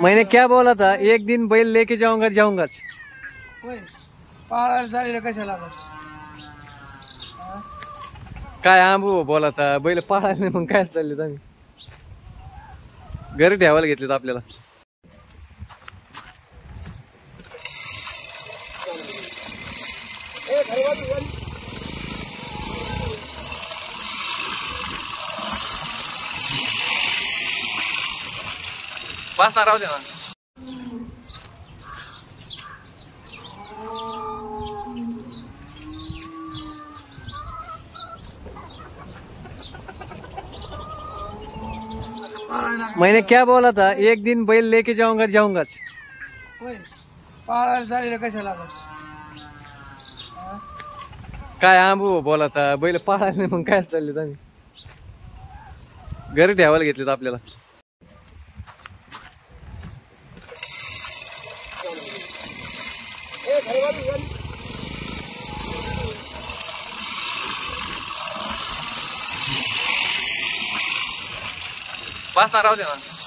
मैंने क्या बोला था, एक दिन बैल लेके जाऊंगा जाऊंगा। कशाला काय आंबू बोला था, बैल पाळायला नाही मग काय चालले आम्ही घरी ठेवायला घेतलेत आपल्याला। बसणार राहू दे ना। मैंने क्या बोला था, एक दिन बैल लेके जाऊंगा जाऊंगा। पाळायला कशाला काय आंबू बोला था, बैल पाळायला नाही मग काय चालले आम्ही घरी ठेवायला घेतलेत आपल्याला। बसणार राहू दे ना।